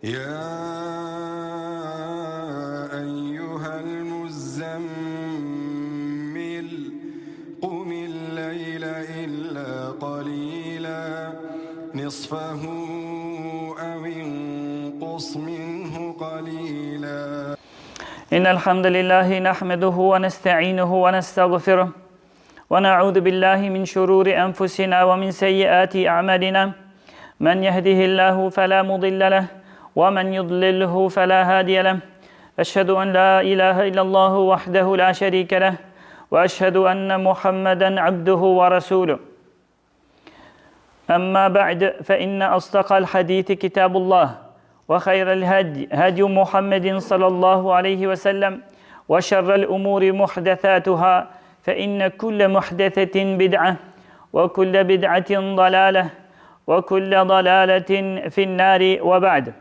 يا أيها المزمل قم الليل إلا قليلا نصفه أو انقص منه قليلا إن الحمد لله نحمده ونستعينه ونستغفره ونعوذ بالله من شرور أنفسنا ومن سيئات أعمالنا من يهده الله فلا مضل له ومن يضلله فلا هادي له أشهد أن لا إله إلا الله وحده لا شريك له وأشهد أن محمدا عبده ورسوله أما بعد فإن أصدق الحديث كتاب الله وخير الهدي هدي محمد صلى الله عليه وسلم وشر الأمور محدثاتها فإن كل محدثة بدعة وكل بدعة ضلالة وكل ضلالة في النار وبعد.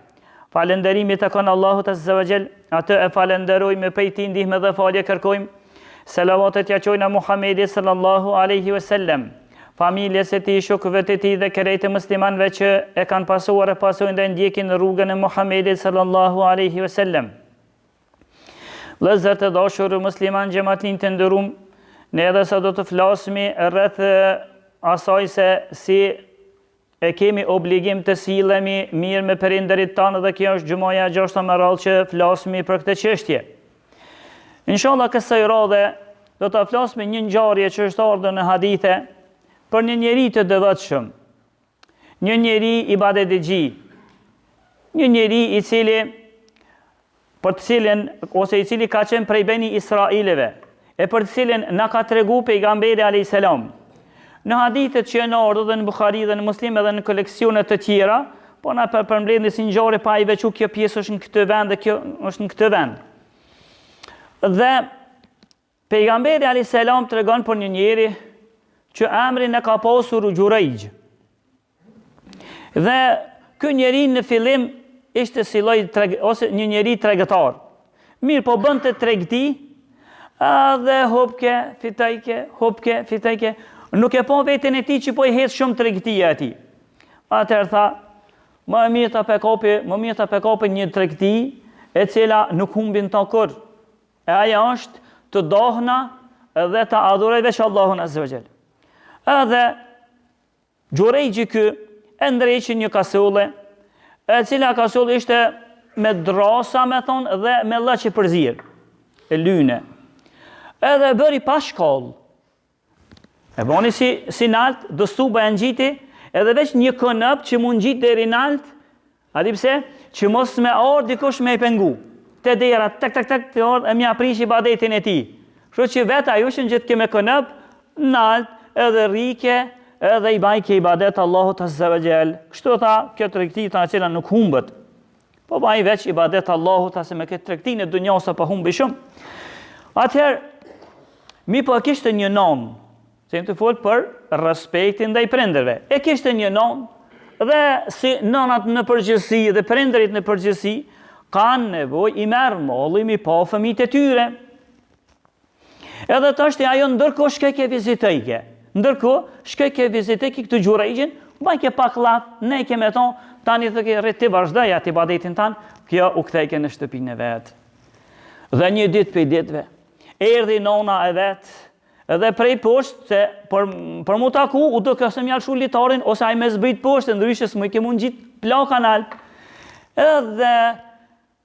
Falënderimi të kanë Allahut Azza wa Jall, atë e falenderojmë, prej tij ndihmë dhe falje kërkojmë. Selavatet ja çojmë Muhamedit sallallahu alaihi wasallam, familjes së tij, shokëve të tij dhe krejtë muslimanëve që e kanë pasuar e pasojnë dhe ndjekin rrugën e Muhamedit sallallahu alaihi wasallam. Vëllezër të dashur musliman, xhamatin të nderuar, ne edhe sa do të flasmi rreth asaj se si e kemi obligim të sillemi mirë me prindërit tanë, dhe kjo është gjumaja e 6 me radhë që flasmi për këtë çështje. Inshallah kësaj radhe do të flasmi një ngjarje që është ardhur në hadithe për një njeri të devotshëm, një njeri ibadetxhi, një njeri i cili për të cilin ose i cili ka qenë prej Beni Israileve, e për të cilin na ka tregu pejgamberi alayhis salam. Në hadithet që janë ardhur dhe në Buhari dhe në Muslim edhe në koleksione të tjera, po na përmbledhin si ngjarje pa i veçu kjo pjesë është në këtë vend dhe kjo është në këtë vend. Dhe pejgamberi alayhis salam tregon për një njeri që emrin e ka pasur Jurejj. Dhe ky njeri në fillim ishte si lloj ose një njeri tregtar. Mirë, po bënte tregti, dhe hopke, fitajke, nuk e po veten e tij që po i hedh shumë tregtia e tij. Atëherë tha, më mirë ta pekapi një tregti e cila nuk humbin ta kur. E aja është të dohna dhe të adhuroj veç Allahun Azza wa Jall. Edhe Jurejji ky e ndreqi një kasulle, e cila kasulle ishte me drasa, me thonë, dhe me llaç i përzir, e lyne. Edhe bëri pa shkollë. E boni si nalt, do stuba e ngjiti, edhe veç një kënëp që mund ngjit deri nalt, a di pse? Që mos me ardh dikush me i pengu. Te dera tak te ardh e mja prish ibadetin e tij. Kështu që vetë ajo që ngjet me kënëp nalt, edhe rrike, edhe i bajke ibadet Allahut Azza wa Jall. Kështu tha, kjo tregti ta e cila nuk humbet. Po baj veç ibadet Allahut, ase me këtë tregtinë e dunjos apo humbi shumë. Atëherë mi po kishte një non, se të fol për respektin ndaj prindërve. E kishte një non, dhe si nonat në përgjithësi dhe prindërit në përgjithësi kanë nevojë i merr mollim i pa fëmijët e tyre. Edhe tashti ajo ndërkohë shkoj ke vizitejke. Ndërkohë shkoj ke vizitejke këtë Jurejjin, bajke pak llat, ne kemë thon tani të ke rrit të vazhdoj atë ibadetin tan, kjo u kthejke në shtëpinë e vet. Dhe një ditë për ditëve erdhi nona e vet, edhe prej poshtë, se për mu taku, u do kësë mjallë shu litarin, ose aj me zbrit poshtë, ndryshe s'mu i ke mund gjitë plaka nalë. Edhe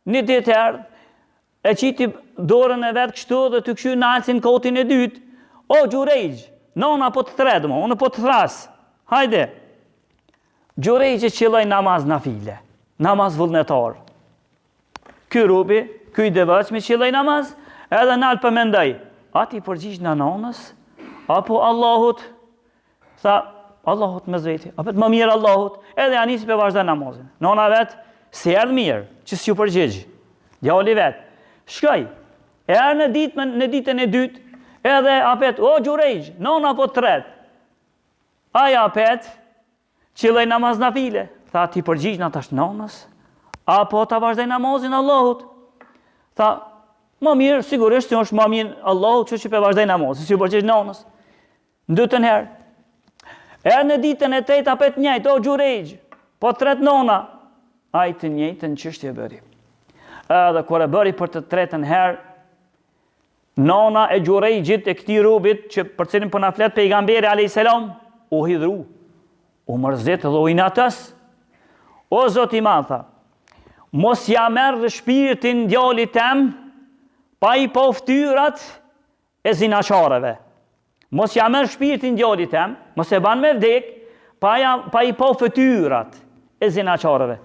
një ditë erdhë, e qiti dorën e vetë kështu dhe të këshu nalësin kotin e dytë. O, Jurejj, nona po të thredë mo, unë po të thrasë, hajde. Jurejj që qëlloj namaz nafile, namaz vullnetar. Ky rubi, ky devotshmi qëlloj namaz, edhe nalë përmendoj, ati përgjigj në nonës, apo Allahut, tha, Allahut me zveti, apo të më mirë Allahut, edhe anisi për vazhda namazin. Nona vetë, se erdhë mirë, që s'ju përgjigj, djali vetë, shkoj, erë në ditën e dytë, edhe apet, o Jurejj, nona po të tret, aja apet, qëlloj namaz nafile, tha, ti përgjigj në tash nonës, apo ta vazhdaj namazin Allahut, tha, më mirë, sigurisht, që është më mirë Allahu që për vazhdoj namazin, si përgjigj nonës. Ndëtën herë. Erë në ditën e 8 apet njëjtë, o Jurejj, po tret nona. ai të njëjtën çështje bëri. Edhe kur e bëri për të tretën herë, nona e Gjurejgjit e këtij robit që për cilin po na flet pejgamberi alayhis salam, u hidhru, u mërzit dhe u inatës. O Zoti i Madh, tha, mos ja merr shpirtin djalit tem pa i pa ftyrat e zinaqareve. Mos ja merr shpirtin djalit tem, mos e ban me vdek pa i pa fytyrat e zinaqareve.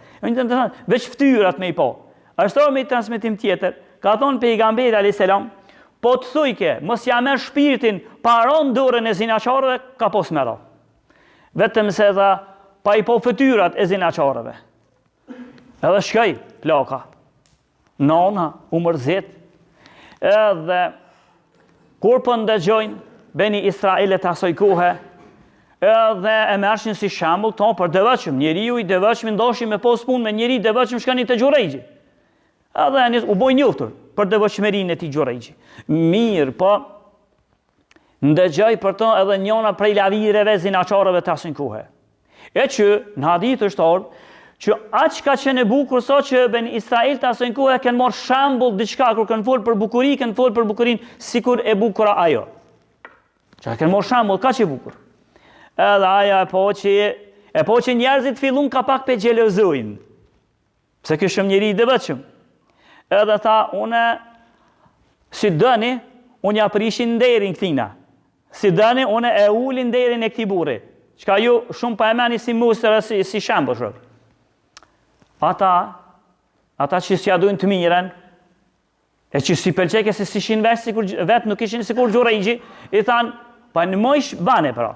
Veç ftyrat me i pa. Ashtu me transmetim tjetër, ka thonë pejgamberi alayhis salam, po të thujke, mos ja merr shpirtin pa ron dorën e zinaqareve, ka pos merra. Vetëm se dha pa i po fytyrat e zinaqareve. Edhe shkoj, plaka. Nona, u mërzit. Edhe, kur po ndëgjojnë, beni Israelet asoj kohe, edhe e mershin si shembull ton për devotshëm. Njeriu i devotshëm ndoshi me pos punë me njeri devotshëm shkani te Gjurejgji. Edhe u boj njoftur për devotshmërinë e tij Gjurejgji. Mirë, po ndëgjoj për to edhe njëna prej lavireve zinaqareve të asoj kohe. E që në hadith është ardhur që aq ka qenë e bukur sa që ben Israel të asoj kohe kanë marrë shembull diçka kur kanë folur për bukurinë, kanë folur për bukurinë sikur e bukura ajo. Që kanë marrë shembull kaq e bukur. Edhe ajo e po që njerëzit fillun ka pak pe xhelozojnë. Pse ky është njëri i devotshëm. Edhe tha, une si dëni, unë ja prishin nderin këtina. Si dëni, une e ulin nderin e këtij burri. Çka ju shumë pa e meni si musër si shembull shumë. Ata që s'ja dujnë të mirën, e që si pëlqeke se si shin vetë nuk ishin sikur Gjurejgji, i thanë, pa në mëjsh, bane pra.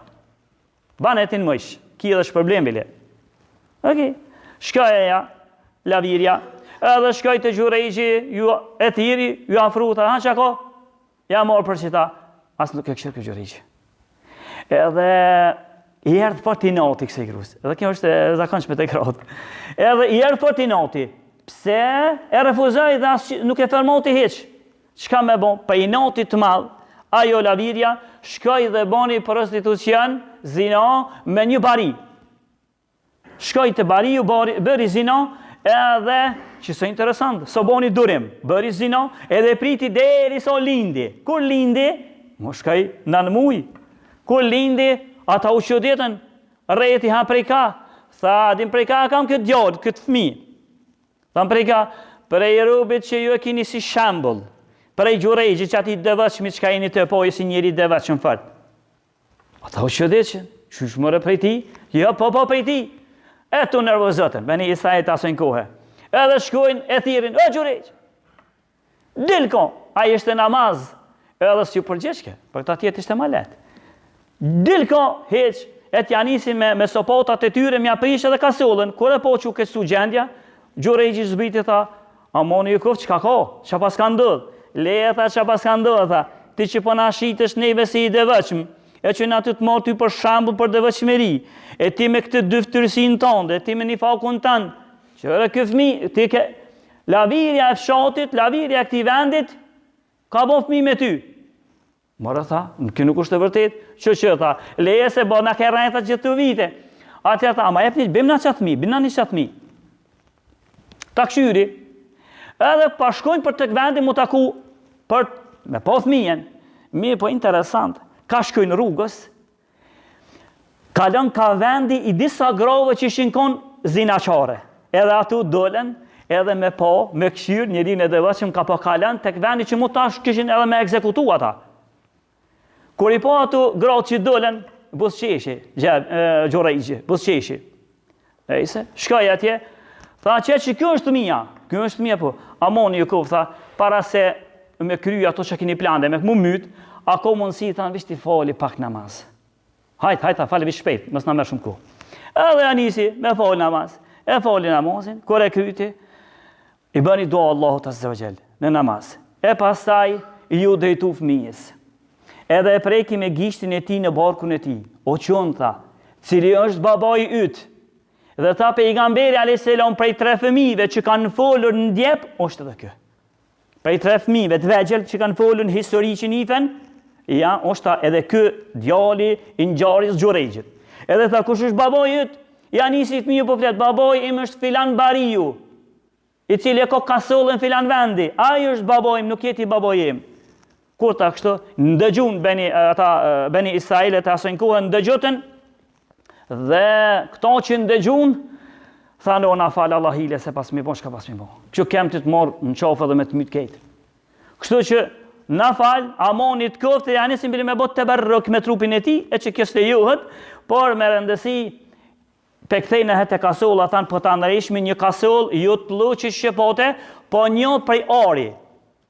Bane ti në mëjsh, ki edhe shpërblim bile. Okej, shkoj ja, lavirja, edhe shkoj të Gjurejgji, e tiri, ju afruta, ha që ako? Ja morë për që ta, asë nuk e këshirë këtë Gjurejgji. Edhe i erdhë për t'i noti kësë i grusë. Edhe kjo është e zakonshme të kratë. Edhe i erdhë për t'i noti. Pse e refuzoj dhe nuk e fermoti heq. Çka me bon? Për i noti të madhë, ajo lavirja, shkoj dhe boni prostitucion, zina, me një bari. Shkoj të bari, bëri zina, edhe, që së interesant, so boni durim, bëri zina, edhe priti deri so lindi. Kur lindi, më shkoj në muj. Kur lindi, ata u qëdjetën, rejti ha prej ka, tha, din prej ka kam këtë djallë, këtë fmi. Tha prej ka, prej robit që ju e kini si shembull, prej Gjurejgji që ati devotshmi që ka jeni të pojë si njeri devotshëm fort. Ata u qëdjetën, që shmëre prej ti, jo, po prej ti. E tu nervozotën, beni Israel të asojnë kohë. Edhe shkojnë, e thirin, o Gjurejgji, dilko, a ishte namaz, edhe s'ju përgjeshke, për këta tjetë ishte ma letë. Dilko heq, e t'janisi me sopotat e tyre, mja prish edhe kasollën, kur e po që kësu gjendja, Gjurejgji zbriti tha, amoni ju kuf, qka ko, qa pas ka ndodh, leje tha qa pas ka ndodh, tha, ti që po na shitesh neve si i devotshëm, e që na të marr ty për shembull për devotshmëri, e ti me këtë dyftërsinë tënde, ti me një fakun tënd, që ore ky fëmijë, ti ke lavirja e fshatit, lavirja e këtij vendit, ka bon fëmijë me ty. Mora tha, kjo nuk është e vërtet, që tha, leje se bo na ke rrejta gjithë të vite. Atëja tha, ama jep një, bim na qatëmi, bim na një qatëmi. Ta këshyri, edhe pashkojnë për të këvendi mu taku, me po fëmijen, mirë po interesant, ka shkojnë rrugës, kalon ka vendi i disa grove që ishin konë zinaqare. Edhe atu dolen, edhe me po, me këshyrë, njërin e devotshëm ka po kalon, të këvendi që mu tash kishin edhe me ekzekutu ata. Kur i po atu gratë që dolen, busqeshi, Gjurejgji, busqeshi. Ejse, shkoj atje, tha që kjo është mija po, amoni ju kuf, tha, para se me kry ato që kini plande, me mu mytë, ako mundësi, tha, visht i fali pak namaz. Hajt, fali visht shpejt, mës na merë shumë ku. Edhe anisi, me fali namaz, e fali namazin, kur e kryti, i bëni dua Allahut Azza wa Jall, në namaz. E pastaj, ju drejtu fëmijës. Edhe e preki me gishtin e ti në barkun e ti. O qënë, tha, cili është babai yt. Dhe tha pejgamberi alayhis salam prej 3 fëmijëve që kanë folur në djep, është edhe kjo. Prej 3 fëmijëve të vegjël që kanë folur në histori që nifen, ja, është edhe ky djali i ngjarjes Gjurejgjit. Edhe tha, kush është babai yt? Ja nisi fëmiju po flet, baboj im është filan Bariu, i cili e ka kasullën filan vendi. Ai është baboj im, nuk jeti baboj im. Kur ta kështu, ndëgjun Beni Israilet e asojnë kohën ndëgjutën, dhe këto që ndëgjun, thanë o na falë Allah hile se pas mi bo, shka pas mi bo. Kështu kem të morë në qofë dhe me të mytë kejtë. Kështu që na falë, amonit këftë, ja nisim bili me bot të berrëk me trupin e ti, e që kështë e juhët, por me rëndësi, pe këthejnë e hete kasull, a thanë po të ndërishmi një kasull, ju të lu që shqepote, po një prej ari.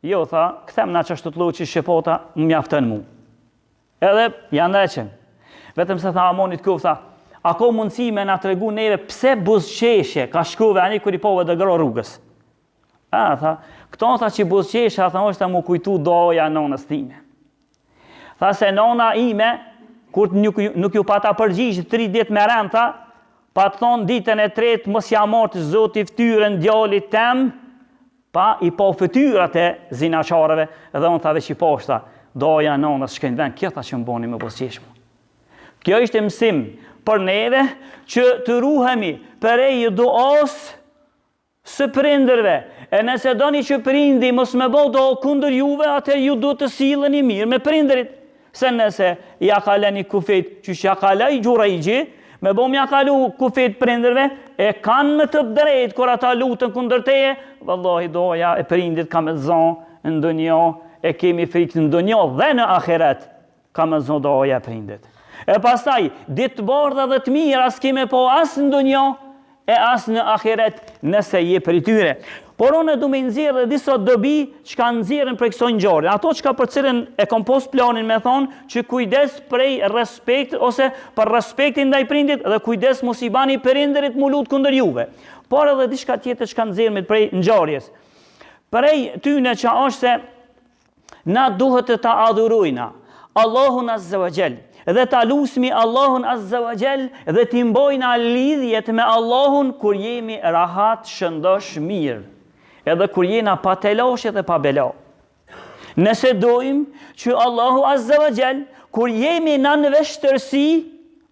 Jo, tha, këthem na që është të lu që shqepota, më mjaftën mu. Edhe janë reqen. Vetëm se tha amonit këftë, tha, ako mundësi me nga të regu neve pse buzqeshe ka shkuve ani kër i pove dhe gro rrugës. Tha, këto tha që buzqeshe, tha, është ta mu kujtu doja nonës time. Tha se nona ime, kur nuk ju pata përgjishë 3 ditë me rend, tha, pa të thonë ditën e tretë mos ja mortë zoti ftyrën djalit tem, pa i po fytyrat e zinaqareve, edhe unë tha veç i poshta, doja nonës shkën ven, kjo tha që më boni me buzqeshme. Kjo ishte mësim për neve që të ruhemi për e i duos së prindërve. E nëse doni që prindi mos me bo do kundër juve, atë ju du të silën i mirë me prindërit. Se nëse ja kaleni kufit që ja kalaj gjura i gji, me bom ja kalu kufit prindërve, e kanë më të drejt kur ata lutën kundër teje, vallahi doja e prindit ka me zonë në dunjo, e kemi frikë në dunjo dhe në ahiret, ka me zonë doja e prindit. E pastaj, ditë bardha dhe të mirë, as keme po as në dunjo, e as në ahiret nëse je për i tyre. Por unë du me nëzirë dhe disa dobi që ka nëzirën për kësoj ngjarje. Ato që ka për cilën e kom post planin me thonë që kujdes prej respekt ose për respektin ndaj prindit dhe kujdes mos i bani prindërit mu lutë kundër juve. Por edhe diçka tjetër që ka nëzirën prej ngjarjes. Prej tyne që është se na duhet të ta adhurojna Allahun Azza wa Jall dhe ta lusmi Allahun Azza wa Jall dhe t'i mbojna lidhjet me Allahun kur jemi rahat, shëndosh, mirë. Edhe kur jena pa telashe dhe pa bela. Nëse dojmë që Allahu Azza wa Jall, kur jemi në vështërsi,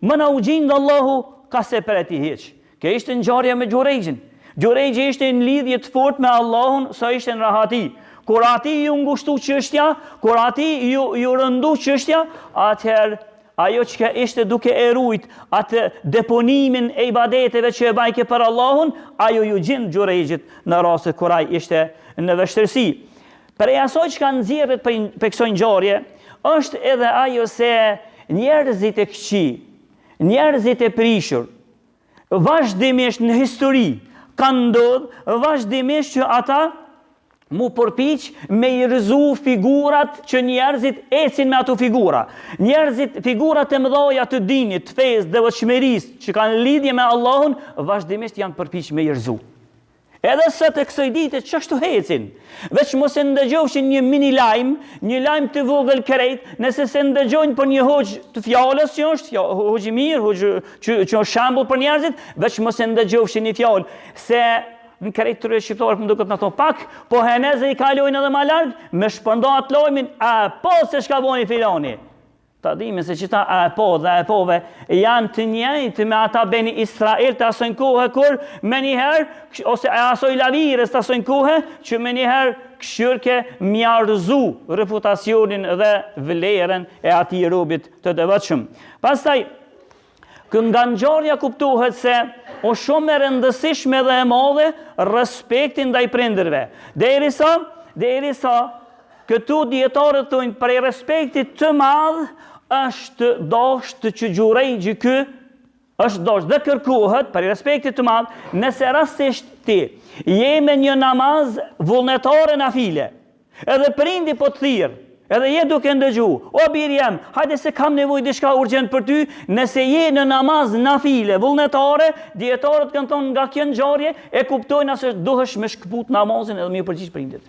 më na u gjindë Allahu ka se për e ti heq. Kjo ishte ngjarja me Gjurejgjin. Gjurejgji ishte në lidhje të fort me Allahun, sa ishte në rahati. Kur ati ju ngushtu çështja, kur ati ju rëndu çështja, atëherë ajo që ishte duke e rujt atë deponimin e ibadeteve që e bajke për Allahun, ajo ju gjindë Gjurejgjit në rase kur ai ishte në vështërsi. Prej asoj që ka nëzirët për kësoj ngjarje, është edhe ajo se njerëzit e këqi, njerëzit e prishur, vazhdimisht në histori, kanë ndodhë vazhdimisht që ata mu përpiq me i rëzu figurat që njerëzit ecin me ato figura. Njerëzit, figurat e mëdhaja të dinit, të fesë dhe vëshmeris që kanë lidhje me Allahun, vazhdimisht janë përpiq me i rëzu. Edhe së të kësoj dite çështu hecin. Veç mos e ndëgjofshin një mini lajm, një lajm të vogël krejt, nëse se ndëgjojnë për një hoxh të fjalës që është, hoxh i mirë, hoxh që është shembull për njerëzit, veç mos e ndëgjofshin një fjalë se në krejt të shqiptarë më duket në to pak, po heneze i kalojnë edhe ma larg, me shpërndo atë lojmin, po se shka boni filoni. Ta dime se që ta po dhe pove janë të njëjtë me ata Beni Israel të asojnë kohë kur me njëherë, ose asoj lavires të asojnë kohë, që me njëherë këshyrke mjarëzu reputacionin dhe vlerën e ati robit të devotshëm. Pastaj, nga ngjarja kuptohet se o shumë e rëndësishme dhe e madhe respektin ndaj prindërve. Derisa këtu dietarët thonë për respektit të madh është dashur që Gjurejgji ky është dashur dhe kërkohet për respektit të madh nëse rastisht ti je me një namaz vullnetare nafile. Edhe prindi po të thirr, edhe je duke ndëgju, o birë jem, hajde se kam nevojë diçka urgjent për ty, nëse je në namaz nafile, vullnetare, dietarët kanë thonë nga kjo ngjarje e kuptojnë se duhesh me shkput namazin edhe me përgjigj prindit.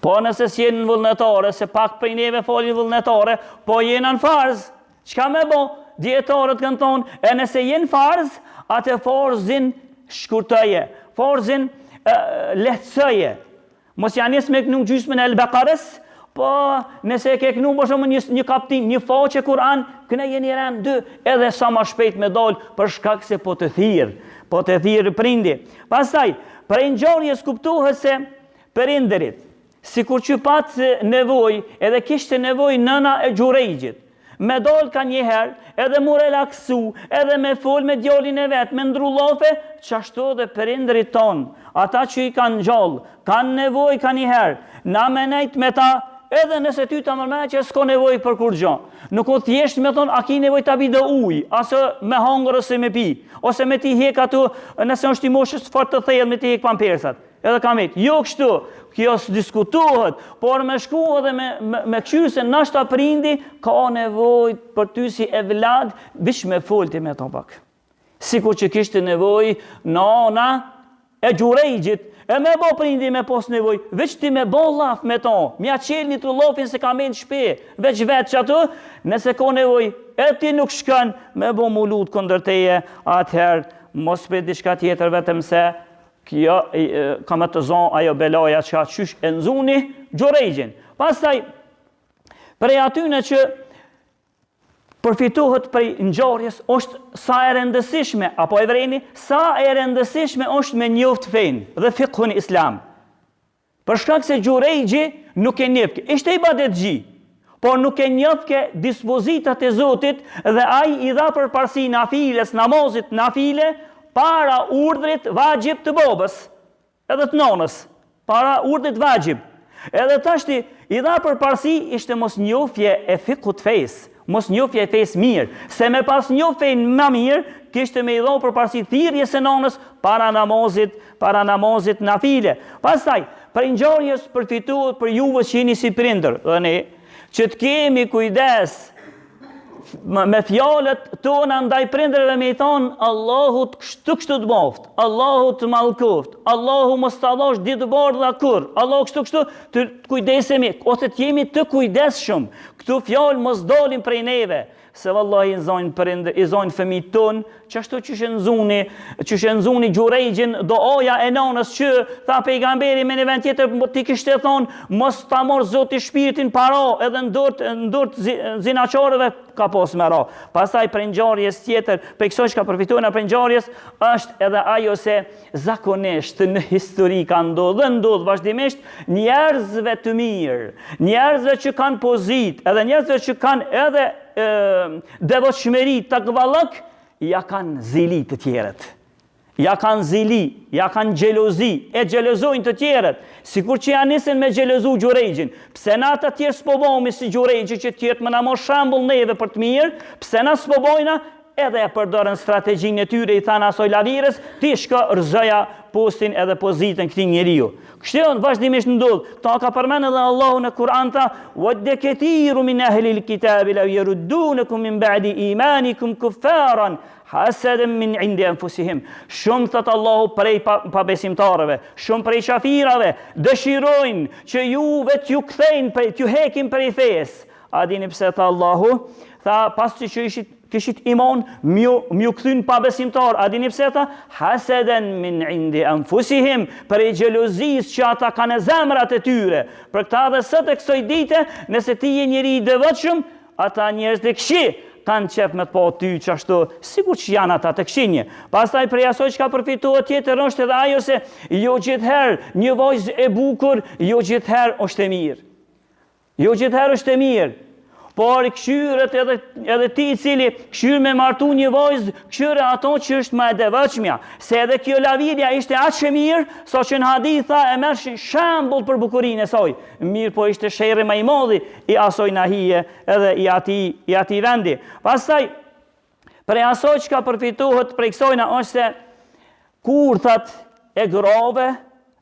Po nëse s'jen në vullnetare, se pak prej neve folin vullnetare, po jenë në farz, çka me bo? Dietarët kanë thonë, e nëse jenë farz, atë farzin shkurtoje, farzin lehtësoje. Mos janë nis me kënu gjysmën e El-Beqarës, Po, nëse e ke kënu për shumë një kaptin, një faqe Kur'an, këne jeni rem 2, edhe sa ma shpejt me dal për shkak se po të thirë prindi. Pastaj, për ngjarjes kuptohet se prindërit, sikur që patë nevoj, edhe kishte nevoj nëna e Xhurejxhit, me dal ka njëherë, edhe mu relaksu, edhe me fol me djalin e vetë, me ndru llofe, qashtu dhe prindërit tonë, ata që i kanë gjallë, kanë nevoj ka njëherë, na me nejt me ta, edhe nëse ty të mërmene që s'ko nevoj për kur gjo. Nuk o thjesht me thonë, a ki nevoj të bide uj, asë me hangër ose me pi, ose me ti hek atu, nëse është i moshës fort të thejë, me ti hek pampersat. Edhe kamet, jo kështu, kjo s'diskutohet, por me shku edhe me këshyrë se nashta prindi, ka nevoj për ty si e vlad, vish me folti me ton pak. Sikur që kishte nevoj, nana e Xhurejxhit, e me bo prindi me pos nevoj, veç ti me bo laf me ton, mja qelni të lofin se ka me në shpe, veç vetë që atë, nëse ko nevoj, e ti nuk shkën, me bo mulut këndër teje, atëherë, mos për diçka tjetër vetëm se, kjo ka me të zonë ajo belaja që atë qysh e nëzuni Xhurejxhin. Pastaj, prej atyne që përfituhet prej ngjarjes është sa e rëndësishme, apo e vreni, sa e rëndësishme është me njoft fenë dhe fikhun islam. Për shkak se Xhurejxhi nuk e njefke, ishte ibadetxhi, por nuk e njefke dispozitat e Zotit dhe ai i dha përparësi nafiles, namazit nafile, para urdhrit vajib të babës, edhe të nonës, para urdhrit vajib. Edhe tashti i dha përparësi ishte mos njohje e fikut fejs, mos njohje e fejs mirë, se me pas njohje më mirë, kishte me i dha përparësi thirrjes së nonës para namazit nafile. Pastaj, për ngjarjes përfituat për juve që jeni si prindër, dhe ne, që të kemi kujdes me fjalët tona ndaj prindërve me i thonë Allahu kështu të boft, Allahu të mallkoft, Allahu mos ta dhash ditë bardha kur, Allahu kështu të kujdesemi, ose të jemi të kujdesshëm. Këtu fjalë mos dalin prej neve, se vallahi i zojnë fëmijët tonë, qashtu që shënzuni Xhurejxhin doja e nanës që tha pejgamberi me një vend tjetër ti kishte thonë mos ta mor Zoti shpirtin para edhe ndurt zinaqarëve ka pos me ra. Pastaj për ngjarjes tjetër, për kësaj që ka përfituar për ngjarjes është edhe ajo se zakonisht në histori ka ndodh vazhdimisht njerëzve të mirë, njerëzve që kanë pozitë, edhe njerëzve që kanë edhe devotshmëri takvallëk, ja kanë zili të tjerët. Ja kanë zili, ja kanë xhelozi, e xhelozojnë të tjerët. Sikur që janë nisën me xhelozu Xhurejxhin. Pse na ata tjerë s'po bëhemi si Xhurejxhi që tjerët më na mos shembull neve për të mirë, pse na s'po bojna, edhe e përdorën strategjinë e tyre, i thanë asoj lavirës, ti shko rëzoja postin edhe pozitën këtij njeriu. Kështu vazhdimisht ndodh. Ta ka përmendur edhe Allahu në Kur'an tha: "Wadda kathiru min ahli al-kitabi law yaruddunakum min ba'di imanikum kuffaran hasadan min 'indi anfusihim." Shumë thot Allahu prej pabesimtarëve, shumë prej qafirave dëshirojnë që juve t'ju kthejnë, t'ju hekin prej fesë. A dini pse tha Allahu? Tha pas që kishit iman, mju këthyn pa besimtar. A dini pse tha? Haseden min indi anfusihim, për e xhelozis që ata kanë zemrat e tyre. Për këta dhe sot e kësoj dite, nëse ti je njeri i devotshëm, ata njerëz të këshi kanë qef me të po ty qashtu, sigur që janë ata të këshinje. Pastaj prej asoj që ka përfituar tjetër është edhe ajo se jo gjithherë një vajzë e bukur, jo gjithherë është e mirë. Jo gjithherë është e mirë. Por këshyret edhe ti i cili këshyr me martu një vojzë, këshyre ato që është ma e devotshmja. Se edhe kjo lavirja ishte aqë mirë, sa që në haditha e mërë shambull për bukurinë e saj. Mirë po ishte sherri ma i modhi i asoj nahije edhe i ati vendi. Pastaj, prej asoj që ka përfituhet prej kësojna është se kurthat e grove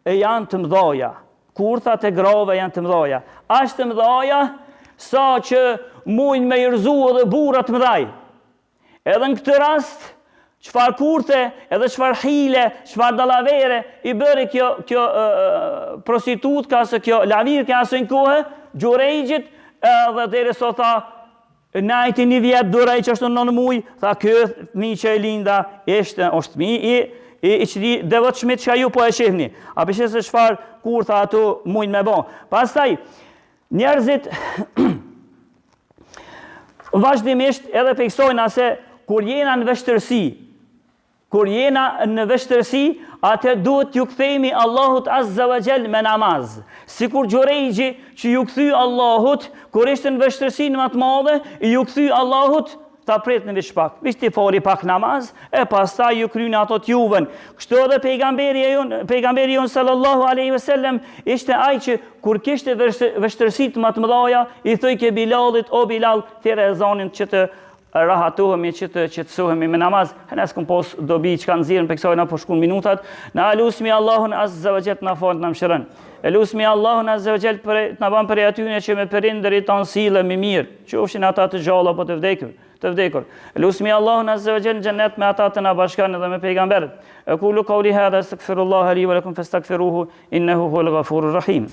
janë të mdoja. Kurthat e grove janë të mdoja. Ashtë të mdoja sa që mujnë me jërzu edhe burat mëdhaj. Edhe në këtë rast, qëfar kurte, edhe qëfar hile, qëfar dalavere, i bëri kjo prostitutka, ose kjo lavirke asë në kohë, Xhurejxhit, edhe dhere so tha, najti një vjetë durej që është në muj, tha këtë mi që e linda, është mi i qëri devotshmit që ju po e shihni. A përshë se qëfar kur tha ato mujnë me bon. Pastaj, Njerëzit vazhdimisht edhe peksojnë se kur jena në vështërsi, atë duhet ju kthehemi Allahut Azza wa Jall me namaz. Sikur Gjurejgji që ju kthy Allahut kur ishte në vështërsinë më të madhe, ju kthy Allahut ta pret në vish pak. Vish ti fori pak namaz, e pastaj ju kryni ato të juven. Kështu edhe pejgamberi jon sallallahu alaihi wasallam ishte ai që kur kishte vështërsitë më të mëdha, i thoi ke Bilalit, o Bilal, thirrë ezanin që të rahatohemi, që të qetësohemi me namaz. Nes kum pos dobi që kanë zirën për kësaj na po shkon minutat. Na alusmi Allahun Azza wa Jall na fal na mëshiron. Elusmi Allahun Azza wa Jall të na bën për atyre që me perindërit tan sillën më mirë, qofshin ata të gjallë apo të vdekur. Elusmi Allahun Azza wa Jall në xhennet me ata të na bashkan edhe me pejgamberët. Aqulu qawli hadha astaghfirullah li wa lakum fastaghfiruhu innahu huwal ghafurur rahim.